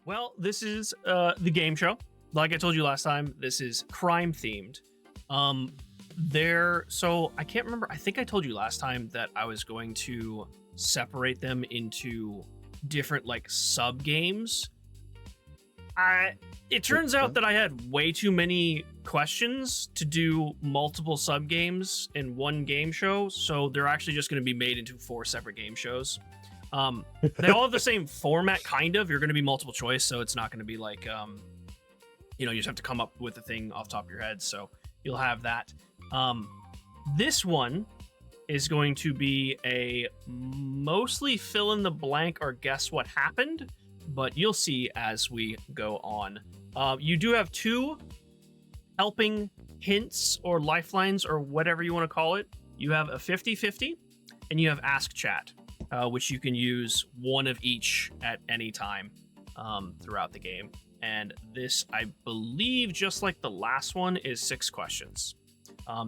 Well, this is the game show. Like I told you last time, this is crime themed. So I can't remember. I think I told you last time that I was going to separate them into different like sub games. It turns out that I had way too many questions to do multiple sub games in one game show, so they're actually just going to be made into 4 separate game shows. They all have the same format, kind of. You're going to be multiple choice, so it's not going to be like, you just have to come up with a thing off the top of your head, so you'll have that. This one is going to be a mostly fill in the blank or guess what happened, but you'll see as we go on. You do have 2 helping hints or lifelines or whatever you want to call it. You have a 50-50 and you have Ask Chat, which you can use one of each at any time throughout the game. And this, I believe, just like the last one, is 6 questions.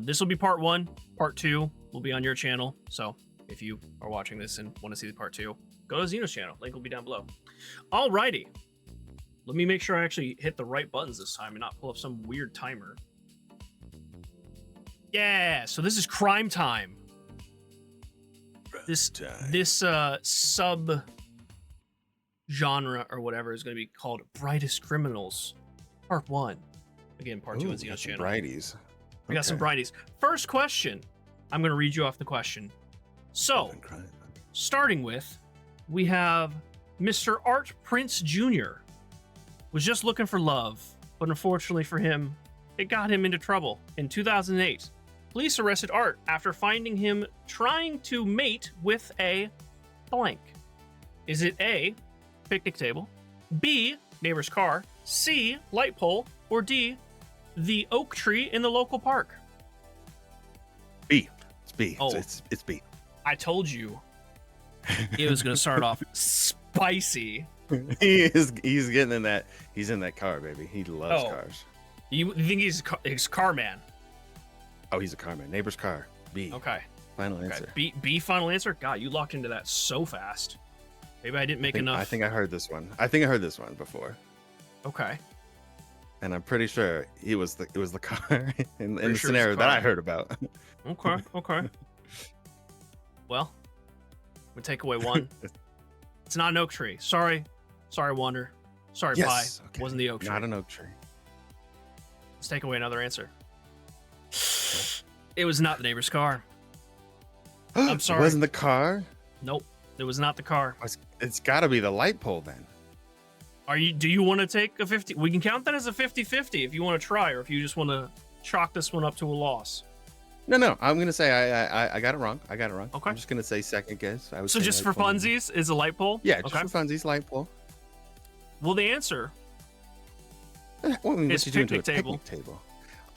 This will be part 1. Part 2 will be on your channel. So if you are watching this and want to see the part 2, go to Xeno's channel. Link will be down below. Alrighty. Let me make sure I actually hit the right buttons this time and not pull up some weird timer. Yeah, so this is crime time. This sub genre or whatever is going to be called Brightest Criminals, Part 1. Again, Part 2 on Xeno's channel. Brighties. We got some brighties. First question. I'm going to read you off the question. So, starting with, we have Mr. Art Prince Jr. was just looking for love, but unfortunately for him, it got him into trouble. In 2008, police arrested Art after finding him trying to mate with a blank. Is it A, picnic table, B, neighbor's car, C, light pole, or D, the oak tree in the local park? B. It's B. Oh. It's B. I told you it was going to start off spicy. He's getting in that. He's in that car, baby. He loves cars. You think he's car man? Oh, he's a car man. Neighbor's car. B. Okay. Final answer. B final answer? God, you locked into that so fast. Maybe I didn't make enough. I think I heard this one. I think I heard this one before. Okay. And I'm pretty sure it was the car in the scenario that I heard about. Okay. Well, we take away 1. It's not an oak tree. Sorry, Wander. Sorry, yes, Pie. Okay. Wasn't the oak tree. Not an oak tree. Let's take away another answer. It was not the neighbor's car. I'm sorry. It wasn't the car? Nope. It was not the car. It's got to be the light pole then. Do you want to take a 50? We can count that as a 50-50 if you want to try, or if you just want to chalk this one up to a loss. No. I'm gonna say I got it wrong. Okay. I'm just gonna say second guess. So just for funsies, is a light pole? Yeah, just for funsies, light pole. Well, the answer is picnic table.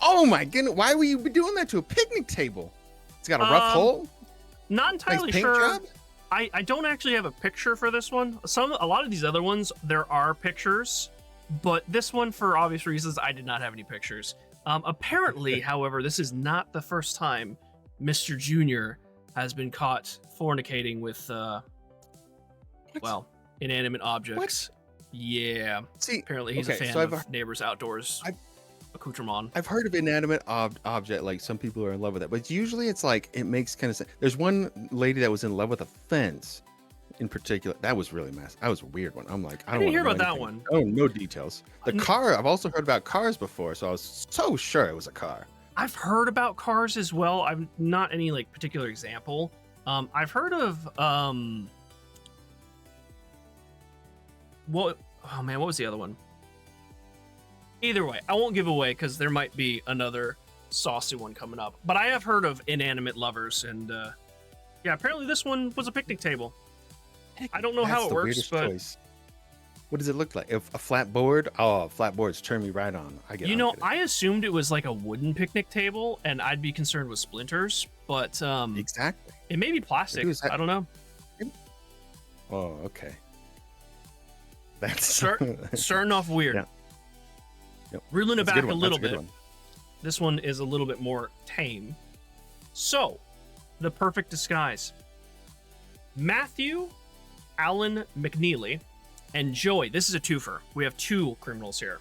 Oh my goodness! Why were you doing that to a picnic table? It's got a rough hole. Not entirely sure. I don't actually have a picture for this one. A lot of these other ones, there are pictures, but this one, for obvious reasons, I did not have any pictures. Apparently, however, this is not the first time Mr. Jr. has been caught fornicating with, inanimate objects. What? Yeah. See, apparently he's a fan of neighbors' outdoors accoutrement. I've heard of inanimate object, like some people are in love with it, but usually it's like, it makes kind of sense. There's one lady that was in love with a fence in particular. That was really messy. That was a weird one. I'm like, I didn't hear about that one. Oh, no details. The car, I've also heard about cars before, so I was so sure it was a car. I've heard about cars as well. I'm not any like particular example. I've heard of what was the other one? Either way, I won't give away because there might be another saucy one coming up. But I have heard of inanimate lovers, and yeah, apparently this one was a picnic table. I don't know how it works, but choice. What does it look like? If a flat board? Oh, flat boards turn me right on. I assumed it was like a wooden picnic table, and I'd be concerned with splinters. But exactly, it may be plastic. I don't know. Oh, okay. That's starting off weird. Yeah. Yep. Reeling it back a little bit. This one is a little bit more tame. So, the perfect disguise. Matthew Allen McNeely and Joey. This is a twofer. We have two criminals here.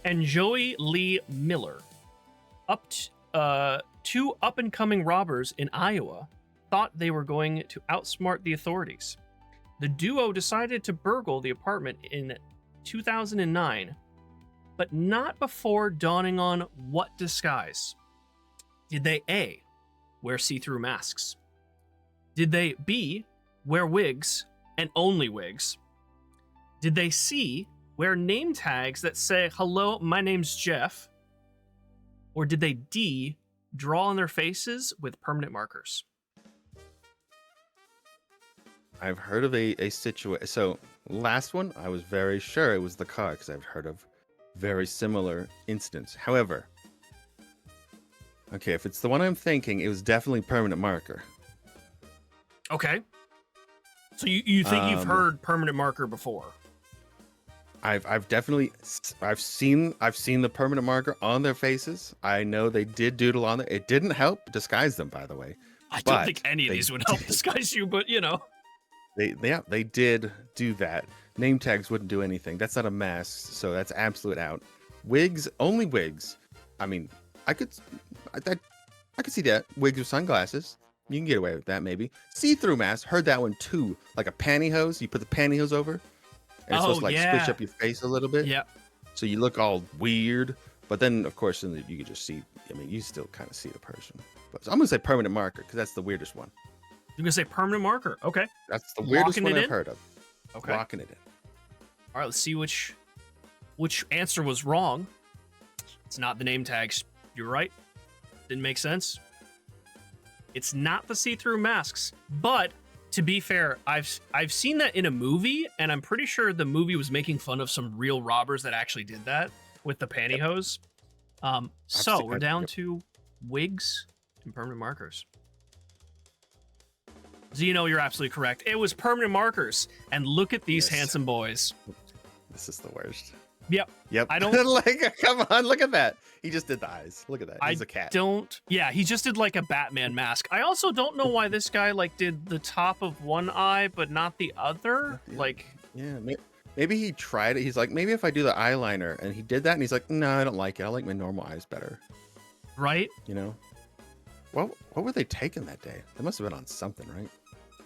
And Joey Lee Miller. Two up-and-coming robbers in Iowa thought they were going to outsmart the authorities. The duo decided to burgle the apartment in 2009, but not before dawning on what disguise. Did they A, wear see-through masks? Did they B, wear wigs and only wigs? Did they C, wear name tags that say, "Hello, my name's Jeff"? Or did they D, draw on their faces with permanent markers? I've heard of a situation. So last one, I was very sure it was the car because I've heard of very similar incidents. However, okay, if it's the one I'm thinking, it was definitely permanent marker. Okay. So you think you've heard permanent marker before? I've definitely seen the permanent marker on their faces. I know they did doodle on it. It didn't help disguise them, by the way. I don't think any of these would help disguise you, but you know. They did do that. Name tags wouldn't do anything. That's not a mask, so that's absolute out. Wigs, only wigs. I mean, I could see that. Wigs with sunglasses. You can get away with that, maybe. See-through mask. Heard that one too. Like a pantyhose. You put the pantyhose over, and it's supposed to like squish up your face a little bit. Yeah. So you look all weird. But then, of course, you can just see. I mean, you still kind of see the person. But so I'm gonna say permanent marker because that's the weirdest one. You're gonna say permanent marker. Okay. That's the weirdest one I've heard of. Okay. Locking it in. All right. Let's see which answer was wrong. It's not the name tags. You're right. Didn't make sense. It's not the see-through masks, but to be fair, I've seen that in a movie, and I'm pretty sure the movie was making fun of some real robbers that actually did that with the pantyhose. So we're down to wigs and permanent markers. Zeno, you're absolutely correct. It was permanent markers, and look at these handsome boys. This is the worst. Yep. I don't like. Come on, look at that. He just did the eyes. Look at that. He's a cat. Yeah, he just did like a Batman mask. I also don't know why this guy like did the top of one eye but not the other. Yeah, maybe he tried it. He's like, maybe if I do the eyeliner, and he did that, and he's like, no, I don't like it. I like my normal eyes better. Right? You know. What were they taking that day? They must have been on something, right?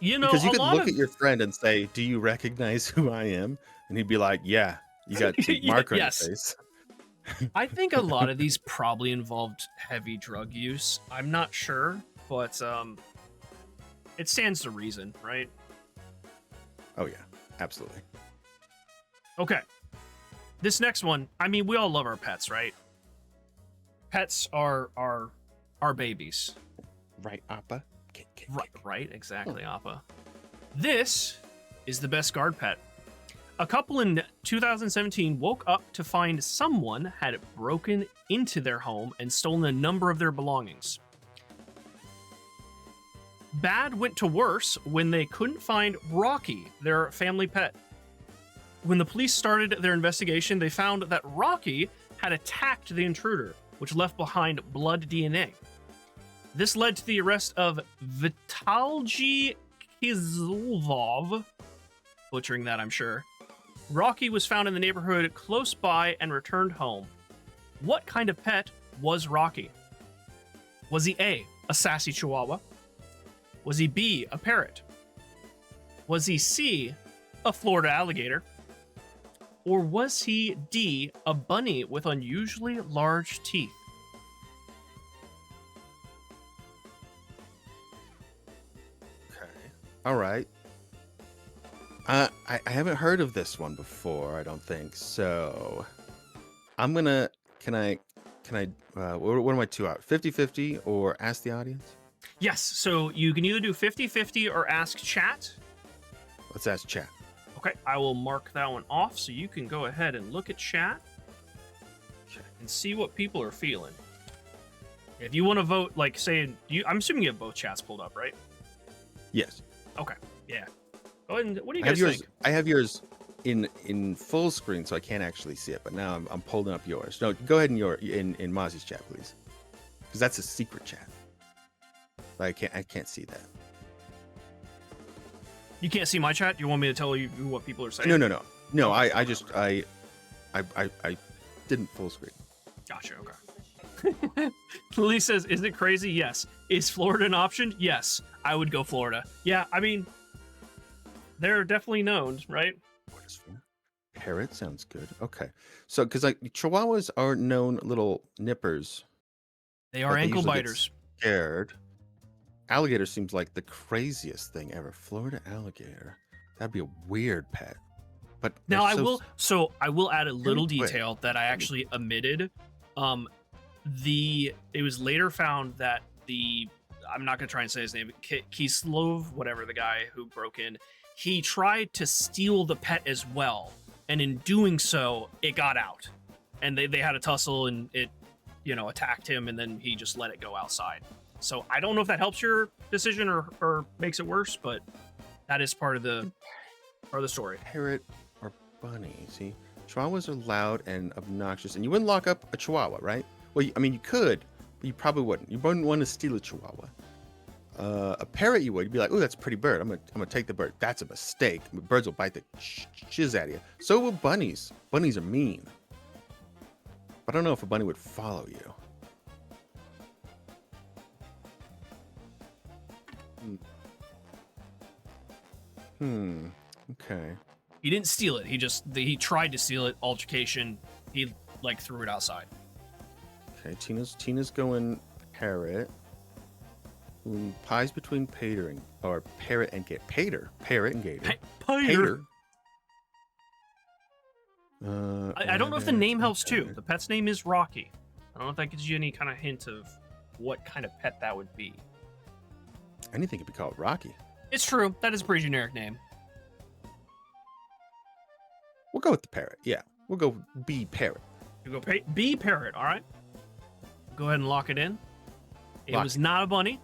You know, because you could look at your friend and say, "Do you recognize who I am?" And he'd be like, "Yeah." You got a marker on your face. I think a lot of these probably involved heavy drug use. I'm not sure, but it stands to reason, right? Oh yeah, absolutely. Okay. This next one, I mean, we all love our pets, right? Pets are our babies. Right, Appa? Right, exactly, Appa. This is the best guard pet. A couple in 2017 woke up to find someone had broken into their home and stolen a number of their belongings. Bad went to worse when they couldn't find Rocky, their family pet. When the police started their investigation, they found that Rocky had attacked the intruder, which left behind blood DNA. This led to the arrest of Vitaly Kizlov, butchering that, I'm sure. Rocky was found in the neighborhood close by and returned home. What kind of pet was Rocky? Was he A, a sassy chihuahua? Was he B, a parrot? Was he C, a Florida alligator? Or was he D, a bunny with unusually large teeth? Okay. All right. I haven't heard of this one before, I don't think. So I'm gonna, what are my two out? 50-50 or ask the audience? Yes, so you can either do 50-50 or ask chat. Let's ask chat. Okay, I will mark that one off so you can go ahead and look at chat and see what people are feeling. If you want to vote, like, say, I'm assuming you have both chats pulled up, right? Yes. Okay, yeah. Go ahead and, what do you guys think? I have yours in full screen, so I can't actually see it. But now I'm pulling up yours. No, go ahead in Mozzie's chat, please, because that's a secret chat. I can't see that. You can't see my chat? You want me to tell you what people are saying? No. No, I didn't full screen. Gotcha. Okay. Lily says, "Is it crazy?" Yes. Is Florida an option? Yes. I would go Florida. Yeah. I mean, they're definitely known, right? What is parrot? Sounds good. Okay. So, because like Chihuahuas are known little nippers. They are ankle biters. Scared. Alligator seems like the craziest thing ever. Florida alligator. That'd be a weird pet. But now I will add a little detail that I actually omitted. It was later found that I'm not gonna try and say his name, Kislov, whatever, the guy who broke in, he tried to steal the pet as well, and in doing so, it got out, and they had a tussle, and it, attacked him, and then he just let it go outside. So I don't know if that helps your decision or makes it worse, but that is part of the story. Parrot or bunny? See, Chihuahuas are loud and obnoxious, and you wouldn't lock up a Chihuahua, right? Well, I mean, you could, but you probably wouldn't. You wouldn't want to steal a Chihuahua. A parrot, you would. You'd be like, "Oh, that's a pretty bird. I'm gonna take the bird." That's a mistake. Birds will bite the shiz out of you. So will bunnies. Bunnies are mean. But I don't know if a bunny would follow you. Okay. He didn't steal it. He tried to steal it. Altercation. He threw it outside. Okay. Tina's going parrot. Pies between parrot and gator. Parrot and gator. Pater. I don't know if the name helps too. The pet's name is Rocky. I don't know if that gives you any kind of hint of what kind of pet that would be. Anything could be called Rocky. It's true. That is a pretty generic name. We'll go with the parrot. Yeah, we'll go B parrot. You go B parrot. All right. Go ahead and lock it in. It was not a bunny.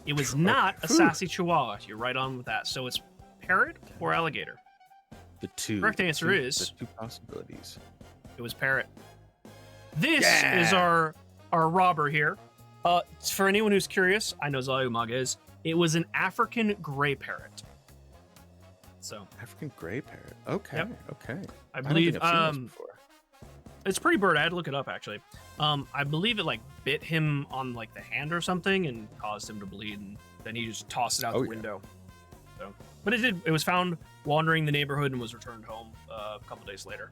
It was not a sassy Chihuahua. You're right on with that. So it's parrot or alligator. The two. Correct answer is the two possibilities. It was parrot. This is our robber here. For anyone who's curious, I know Zayumag is. It was an African gray parrot. So African gray parrot. Okay. Yep. Okay. I believe don't think I've seen this before. It's pretty bird. I had to look it up actually. I believe it bit him on the hand or something and caused him to bleed, and then he just tossed it out the window. So, but it was found wandering the neighborhood and was returned home a couple days later.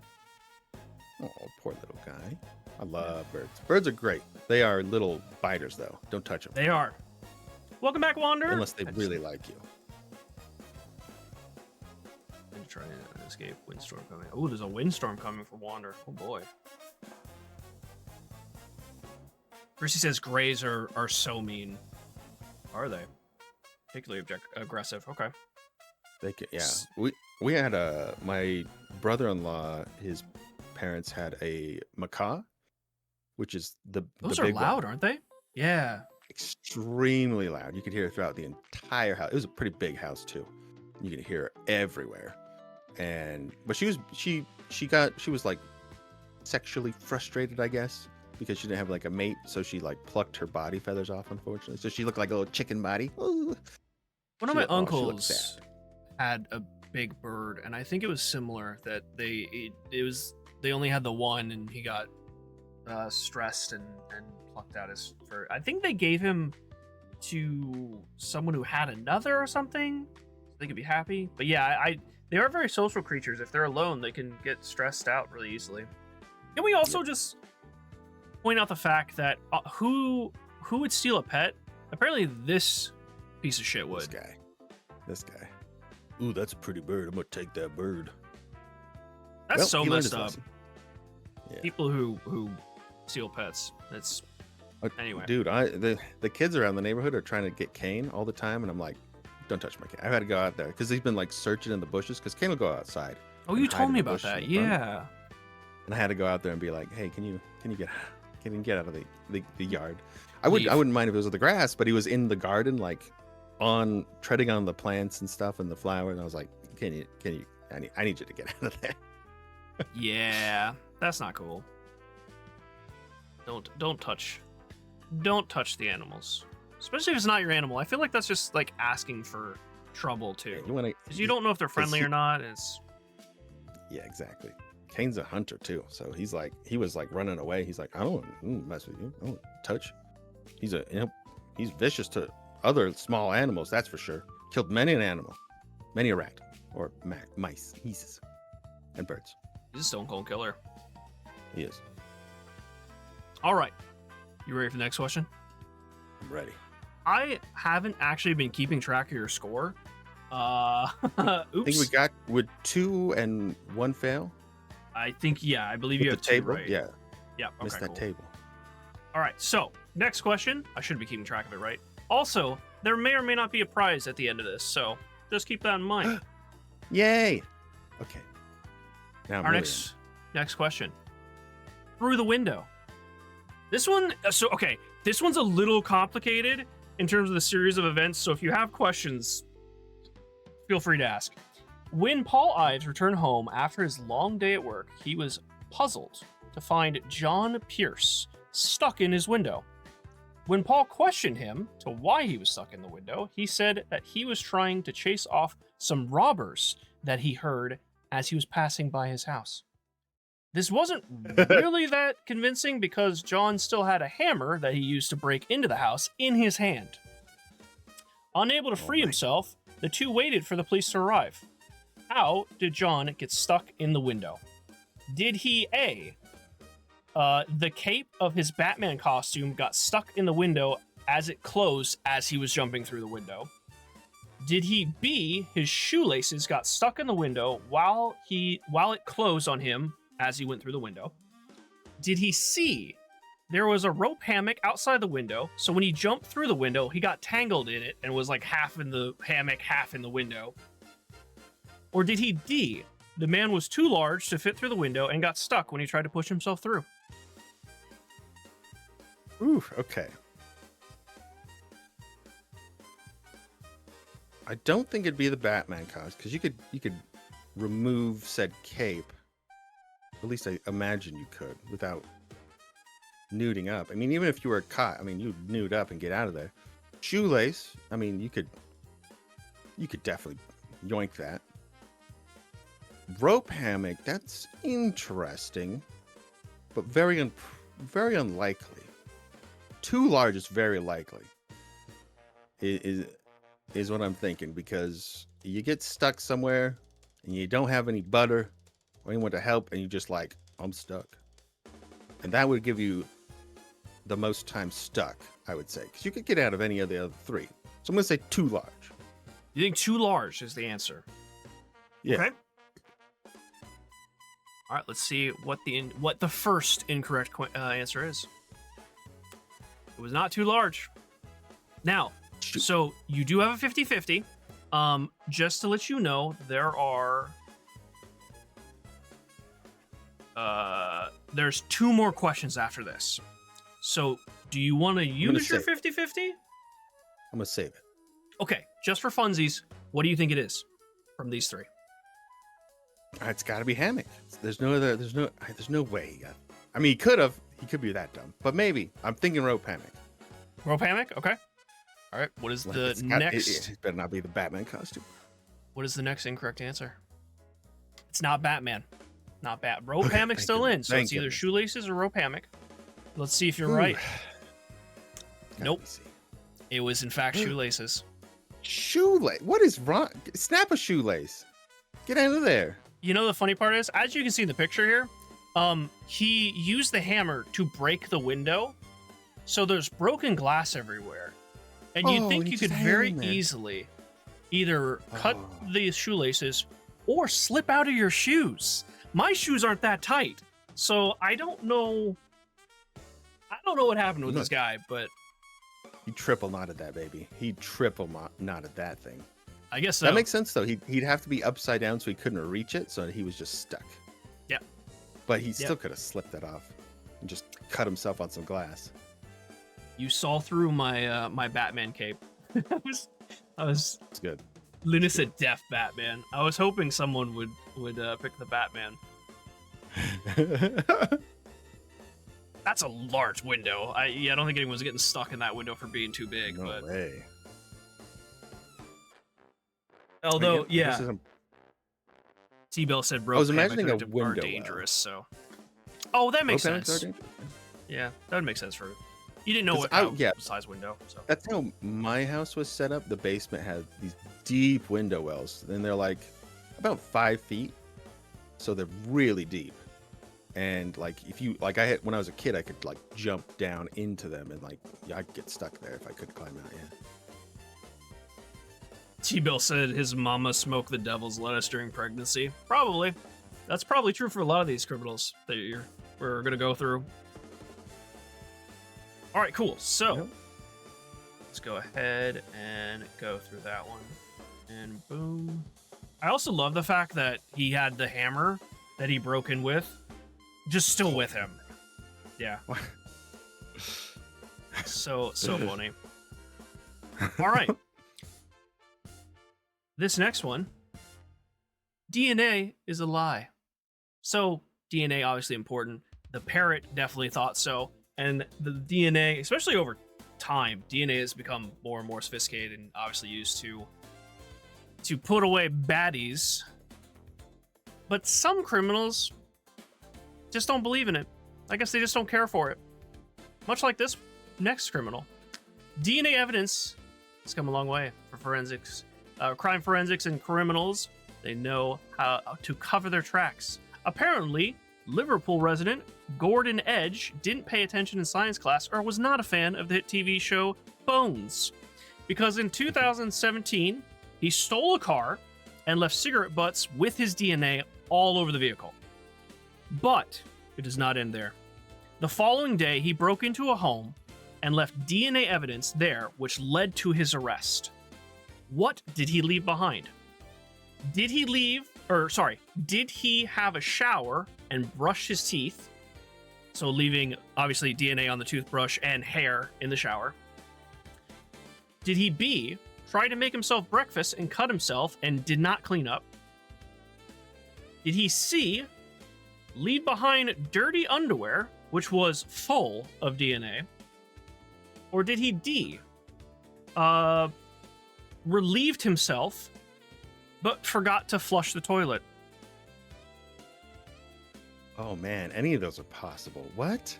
Oh, poor little guy. I love birds. Birds are great. They are little biters though. Don't touch them. They are. Welcome back, Wander. Unless they really like you. And try to escape windstorm coming. Oh, there's a windstorm coming for Wander. Oh boy. Chrissy says grays are so mean. Are they? Particularly aggressive. Okay. They could, yeah. We had my brother-in-law, his parents had a macaw, which is those the are big loud, one. aren't they? Yeah. Extremely loud. You could hear it throughout the entire house. It was a pretty big house too. You could hear it everywhere. But she was like sexually frustrated, I guess, because she didn't have a mate, so she plucked her body feathers off, unfortunately. So she looked like a little chicken body. Ooh. One of my uncles had a big bird, and I think it was similar that they only had the one, and he got stressed and plucked out his fur. I think they gave him to someone who had another or something, so they could be happy. But yeah, they are very social creatures. If they're alone, they can get stressed out really easily. Can we also just point out the fact that who would steal a pet? Apparently this piece of shit would. This guy. Ooh, that's a pretty bird. I'm gonna take that bird. That's so messed up. Yeah. People who steal pets. That's anyway. Dude, the kids around the neighborhood are trying to get Kane all the time, and I'm like, don't touch my Kane. I've had to go out there because he's been searching in the bushes because Kane will go outside. Oh, you told me about that. Yeah. And I had to go out there and be like, hey, can you get out of the yard? I wouldn't mind if it was the grass, but he was in the garden treading on the plants and stuff and the flowers, and I was like, can you I need you to get out of there. Yeah, that's not cool. Don't touch the animals, especially if it's not your animal. I feel like that's just asking for trouble too, because you don't know if they're friendly or not. Yeah, exactly. Kane's a hunter too, so he was like running away. He's like, I don't mess with you. I don't touch. He's vicious to other small animals, that's for sure. Killed many an animal, many a rat or mice, and birds. He's a stone cold killer. He is. All right, you ready for the next question? I'm ready. I haven't actually been keeping track of your score. Oops. I think we got with 2 and 1 fail. I think, yeah, I believe with you have the table, 2, right? Yeah. Yeah. Okay, Missed that table. All right, so next question. I should be keeping track of it, right? Also, there may or may not be a prize at the end of this, so just keep that in mind. Yay! Okay. Now Our next question. Through the window. This one, this one's a little complicated in terms of the series of events, so if you have questions, feel free to ask. When Paul Ives returned home after his long day at work, he was puzzled to find John Pierce stuck in his window. When Paul questioned him to why he was stuck in the window, he said that he was trying to chase off some robbers that he heard as he was passing by his house. This wasn't really that convincing because John still had a hammer that he used to break into the house in his hand. Unable to free himself, the two waited for the police to arrive. How did John get stuck in the window? Did he A, the cape of his Batman costume got stuck in the window as it closed as he was jumping through the window? Did he B, his shoelaces got stuck in the window while it closed on him as he went through the window? Did he C, there was a rope hammock outside the window, so when he jumped through the window, he got tangled in it and was like half in the hammock, half in the window? Or did he D, the man was too large to fit through the window and got stuck when he tried to push himself through? Ooh, okay. I don't think it'd be the Batman costume because you could remove said cape. At least I imagine you could without nuding up. I mean, even if you were caught, I mean, you'd nude up and get out of there. Shoelace, I mean, you could definitely yoink that. Rope hammock, that's interesting, but very unlikely. Too large is very likely. Is what I'm thinking, because you get stuck somewhere and you don't have any butter or anyone to help, and you just like, I'm stuck. And that would give you the most time stuck, I would say, because you could get out of any of the other 3. So I'm gonna say too large. You think too large is the answer? Yeah. Okay. All right, let's see what the first incorrect answer is. It was not too large. Now, so you do have a 50-50. Just to let you know, there's 2 more questions after this. So, do you want to use your 50-50? I'm gonna save it. Okay, just for funsies, what do you think it is from these 3? It's got to be hammock. There's no way. I mean, he could be that dumb, but maybe. I'm thinking rope hammock. Rope hammock? Okay. All right. What is the next? It better not be the Batman costume. What is the next incorrect answer? It's not Batman. Not rope hammock still in, so it's either shoelaces or rope hammock. Let's see if you're right. Nope. It was in fact shoelaces. Shoelace? What is wrong? Snap a shoelace. Get out of there. You know the funny part is, as you can see in the picture here, he used the hammer to break the window, so there's broken glass everywhere. And you'd think you could very easily either cut the shoelaces or slip out of your shoes. My shoes aren't that tight, so I don't know what happened with this guy, but he triple knotted that baby. He triple knotted that thing. I guess so. That makes sense though. He'd have to be upside down so he couldn't reach it, so he was just stuck. Yeah. But he still could have slipped that off and just cut himself on some glass. You saw through my my Batman cape. I was It's good. Luna said deaf Batman. I was hoping someone would pick the Batman. That's a large window. I don't think anyone's getting stuck in that window for being too big. No way. Although, yeah. T-Bell said I was rope imagining a are window dangerous, so. Oh, that makes Rope sense. Yeah, that would make sense for. You didn't know what size window, so. That's how my house was set up. The basement had these deep window wells, and they're like about 5 feet, so they're really deep. And like if you like, when I was a kid, I could like jump down into them, and like I'd get stuck there if I couldn't climb out. Yeah. T-Bill said his mama smoked the devil's lettuce during pregnancy. Probably. That's probably true for a lot of these criminals that we're gonna go through. All right, cool. So let's go ahead and go through that one, and boom. I also love the fact that he had the hammer that he broke in with, just still with him. Yeah. So funny. All right. This next one, DNA is a lie. So DNA obviously important. The parrot definitely thought so. And the DNA, especially over time, DNA has become more and more sophisticated and obviously used to put away baddies. But some criminals just don't believe in it. I guess they just don't care for it. Much like this next criminal. DNA evidence has come a long way for forensics. Crime forensics and criminals, they know how to cover their tracks. Apparently, Liverpool resident Gordon Edge didn't pay attention in science class or was not a fan of the hit TV show Bones, because in 2017, he stole a car and left cigarette butts with his DNA all over the vehicle. But it does not end there. The following day, he broke into a home and left DNA evidence there, which led to his arrest. What did he leave behind? Did he have a shower and brush his teeth? So leaving, obviously, DNA on the toothbrush and hair in the shower. Did he B, try to make himself breakfast and cut himself and did not clean up? Did he C, leave behind dirty underwear, which was full of DNA? Or did he D, relieved himself, but forgot to flush the toilet? Oh man, any of those are possible. What?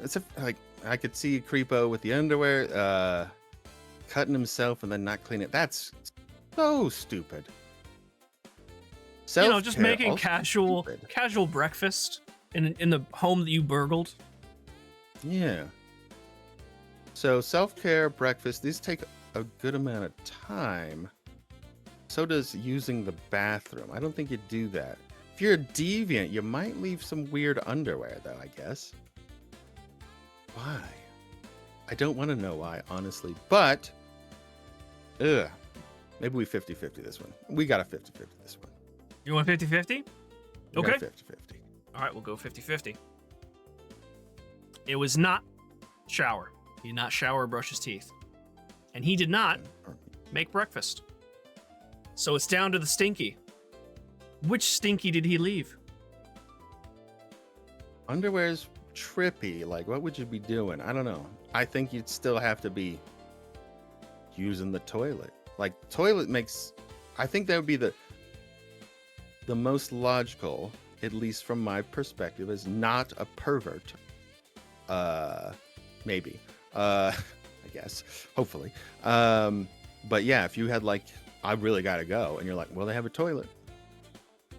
It's a like I could see Creepo with the underwear, cutting himself and then not clean it. That's so stupid. You know, just making casual breakfast in the home that you burgled. Yeah. So self-care, breakfast, these take a good amount of time. So does using the bathroom. I don't think you do that. If you're a deviant, you might leave some weird underwear, though, I guess. Why? I don't want to know why, honestly. But, maybe we 50-50 this one. We got a 50-50 this one. You want 50-50? Okay. 50-50. All right, we'll go 50-50. It was not shower. He did not shower or brush his teeth. And he did not make breakfast. So it's down to the stinky. Which stinky did he leave? Underwear's trippy. Like, what would you be doing? I don't know. I think you'd still have to be using the toilet. Like, toilet makes... I think that would be the most logical, at least from my perspective, as not a pervert. Maybe. I guess. Hopefully. But yeah, if you had like, I really gotta go, and you're like, well, they have a toilet.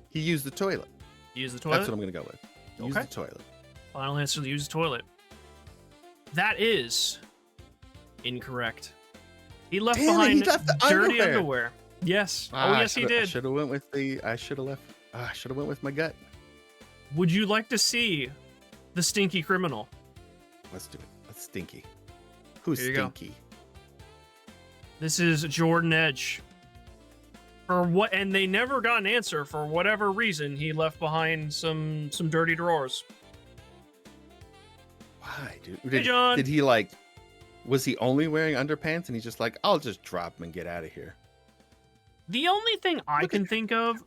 He used the toilet. Use the toilet? That's what I'm gonna go with. Use the toilet. Final answer, use the toilet. That is incorrect. He left behind dirty underwear. Yes. Yes, he did. I should have went with my gut. Would you like to see the stinky criminal? Let's do it. Let's stinky. Who's stinky? This is Jordan Edge. And they never got an answer. For whatever reason, he left behind some dirty drawers. Why, dude? Hey, John. Did he was he only wearing underpants and he's just like, I'll just drop them and get out of here? The only thing I can think of,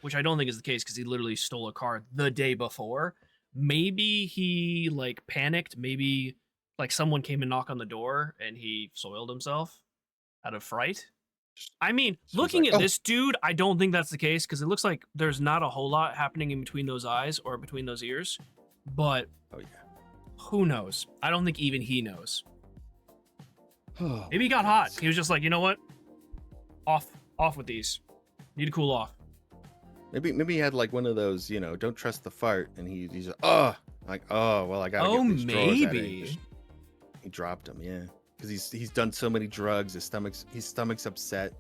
which I don't think is the case because he literally stole a car the day before. Maybe he panicked. Maybe someone came and knocked on the door and he soiled himself out of fright. I mean, She was looking like, at "Oh, this dude, I don't think that's the case because it looks like there's not a whole lot happening in between those eyes or between those ears. But oh yeah." who knows? I don't think even he knows. Oh, Maybe he got hot. He was just like, you know what? Off with these. Need to cool off. Maybe he had like one of those, you know, don't trust the fart, and he's like, oh well, I gotta Oh, get these drawers out of maybe. here. He dropped them, yeah, because he's done so many drugs. His stomach's upset.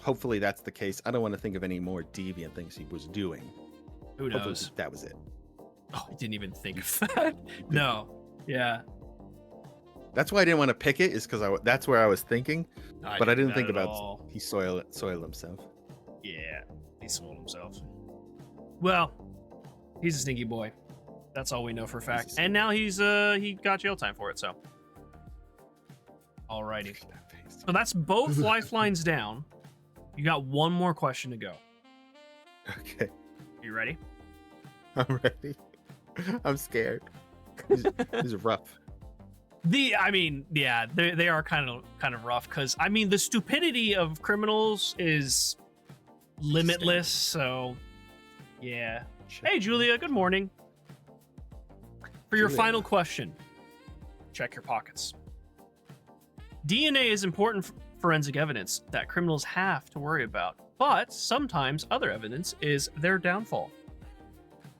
Hopefully that's the case. I don't want to think of any more deviant things he was doing. Who Hopefully knows? that was it. Oh, I didn't even think of that. No. Yeah. That's why I didn't want to pick it, is because that's where I was thinking, but I didn't think about all. he soiled himself. Yeah, he soiled himself. Well, he's a sneaky boy. That's all we know for a fact. And now he got jail time for it. So, alrighty. So that's both lifelines down. You got one more question to go. Okay, You ready? I'm ready. I'm scared. These are rough. I mean, yeah, they are kind of rough because I mean the stupidity of criminals is limitless. So, yeah. Hey, Julia. Good morning. For your final question, check your pockets. DNA is important forensic evidence that criminals have to worry about, but sometimes other evidence is their downfall.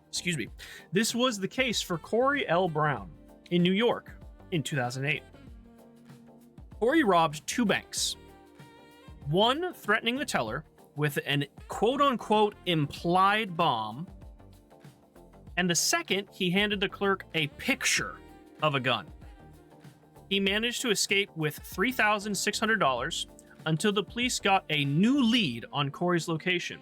Excuse me. This was the case for Corey L. Brown in New York in 2008. Corey robbed 2 banks. One threatening the teller with an quote-unquote implied bomb, and the second, he handed the clerk a picture of a gun. He managed to escape with $3,600 until the police got a new lead on Corey's location.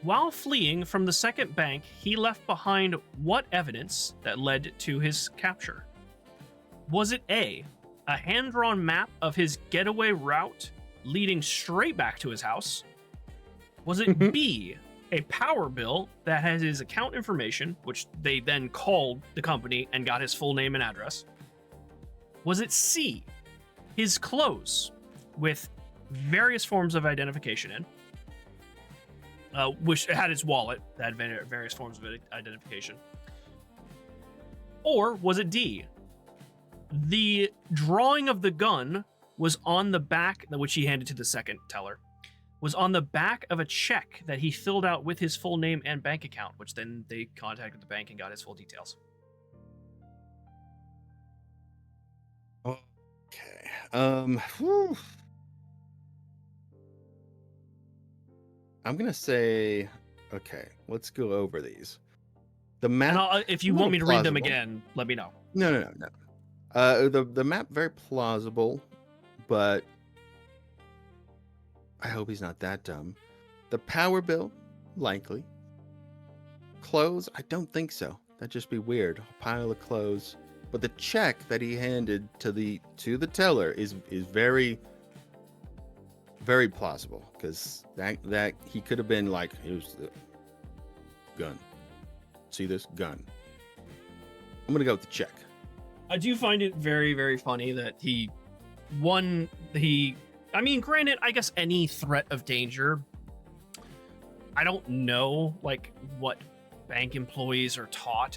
While fleeing from the second bank, he left behind what evidence that led to his capture? Was it A, a hand-drawn map of his getaway route leading straight back to his house? Was it B, a power bill that has his account information, which they then called the company and got his full name and address? Was it C, his clothes with various forms of identification in, which had his wallet that had various forms of identification? Or was it D, the drawing of the gun was on the back, which he handed to the second teller, was on the back of a check that he filled out with his full name and bank account, which then they contacted the bank and got his full details. Okay. I'm gonna say, okay, let's go over these. The map. And if you want me to read them again, let me know. No. The map, very plausible, but I hope he's not that dumb. The power bill, likely. Clothes, I don't think so. That'd just be weird. A pile of clothes. But the check that he handed to the teller is very, very plausible, because that he could have been like, here's the gun. See this gun? I'm gonna go with the check. I do find it very, very funny that I mean, granted, I guess any threat of danger, I don't know, like, what bank employees are taught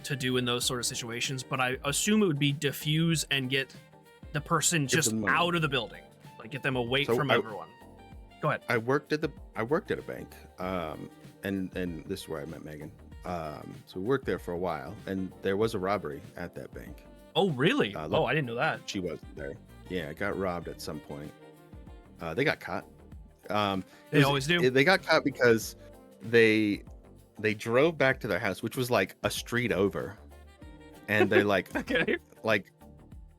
to do in those sort of situations, but I assume it would be diffuse and get the person just out of the building, like get them away from everyone. Go ahead. I worked at a bank, and this is where I met Megan. So we worked there for a while, and there was a robbery at that bank. Oh, really? I didn't know that. She wasn't there. Yeah, I got robbed at some point. They got caught. They always do. They got caught because they drove back to their house, which was like a street over, and they like okay. like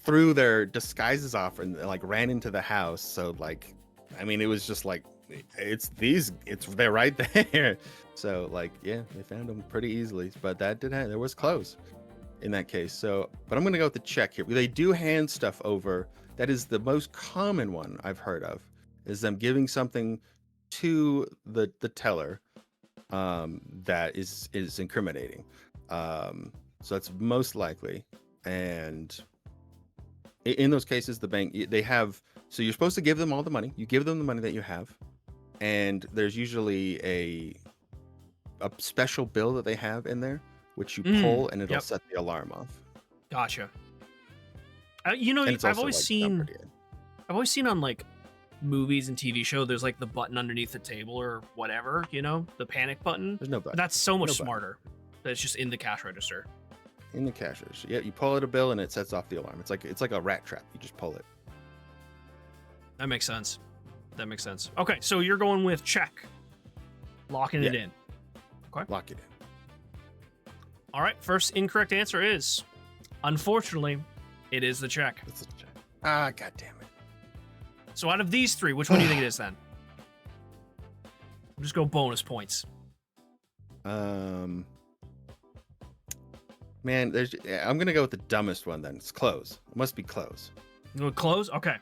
threw their disguises off and like ran into the house. So like, I mean, it was just like, they're right there. So like, yeah, they found them pretty easily. But that did happen. There was clothes in that case. So, but I'm gonna go with the check here. They do hand stuff over. That is the most common one I've heard of, is them giving something to the teller that is incriminating. So that's most likely. And In those cases, the bank, they have, so you're supposed to give them all the money. You give them the money that you have, and there's usually a special bill that they have in there, which you pull, and it'll set the alarm off. Gotcha. You know, I've always seen on like movies and TV show, there's like the button underneath the table or whatever, you know, the panic button. There's no button. That's so much smarter. That's just in the cash register. In the cash register. Yeah, you pull out a bill and it sets off the alarm. It's like a rat trap. You just pull it. That makes sense. That makes sense. Okay, so you're going with check. Locking it in. Okay. Lock it in. All right, first incorrect answer is, unfortunately, it is the check. It's a check. Ah, god damn it. So out of these three, which one do you think it is then? We'll just go bonus points. Man, I'm gonna go with the dumbest one then. It's close. It must be close. You go close? Okay.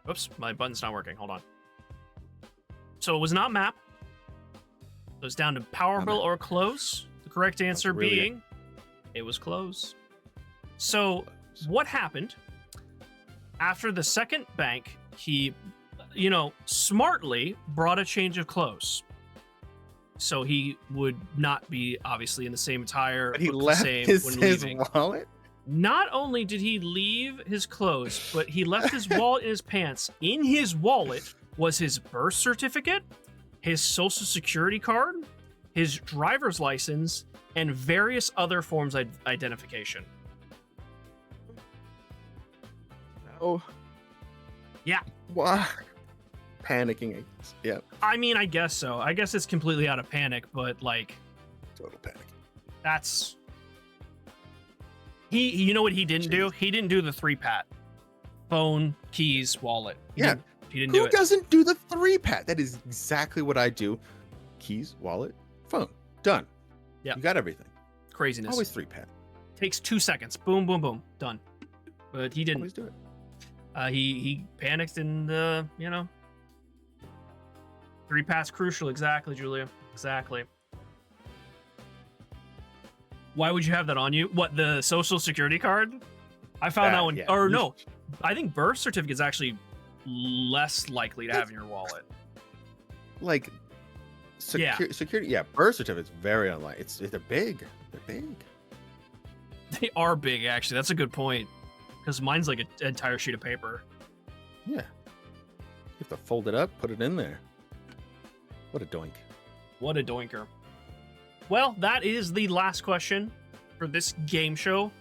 Oops, my button's not working. Hold on. So it was not map. It was down to power bill or close. The correct answer being it was close. So what happened after the second bank? He, you know, smartly brought a change of clothes. So he would not be obviously in the same attire. But he left his wallet? Not only did he leave his clothes, but he left his wallet in his pants. In his wallet was his birth certificate, his social security card, his driver's license, and various other forms of identification. Oh. Yeah. Wow. Panicking. Yeah. I mean, I guess so. I guess it's completely out of panic, but like... Total panic. That's... You know what he didn't do? He didn't do the 3-pat. Phone, keys, wallet. He didn't do it. Who doesn't do the 3-pat? That is exactly what I do. Keys, wallet, phone. Done. Yeah. You got everything. Craziness. Always 3-pat. Takes 2 seconds. Boom, boom, boom. Done. But he didn't. Always do it. He panicked and, you know. 3-pat's crucial. Exactly, Julia. Exactly. Why would you have that on you? What, the social security card? I found that one. Yeah. Or no, I think birth certificate is actually less likely to have in your wallet. Like, security. Yeah, birth certificate's very unlikely. They're big. They're big. They are big, actually. That's a good point. Because mine's like an entire sheet of paper. Yeah. You have to fold it up, put it in there. What a doink. What a doinker. Well, that is the last question for this game show.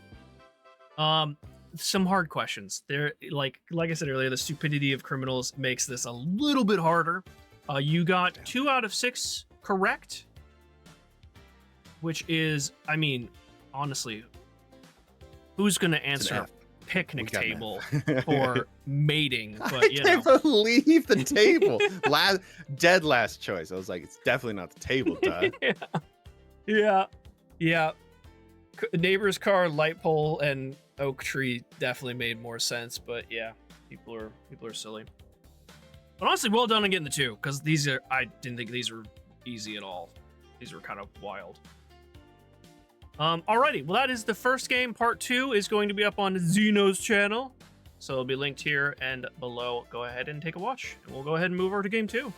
Some hard questions. They're like I said earlier, the stupidity of criminals makes this a little bit harder. You got 2 out of 6 correct, which is, I mean, honestly, who's gonna answer picnic table for mating? But I can't believe the table. Dead last choice. I was like, it's definitely not the table, duh. Yeah. Neighbor's car, light pole, and oak tree definitely made more sense. But yeah, people are silly. But honestly, well done on getting the 2, because I didn't think these were easy at all. These were kind of wild. Alrighty, well that is the first game. Part 2 is going to be up on Xeno's channel, so it'll be linked here and below. Go ahead and take a watch, and we'll go ahead and move over to game 2.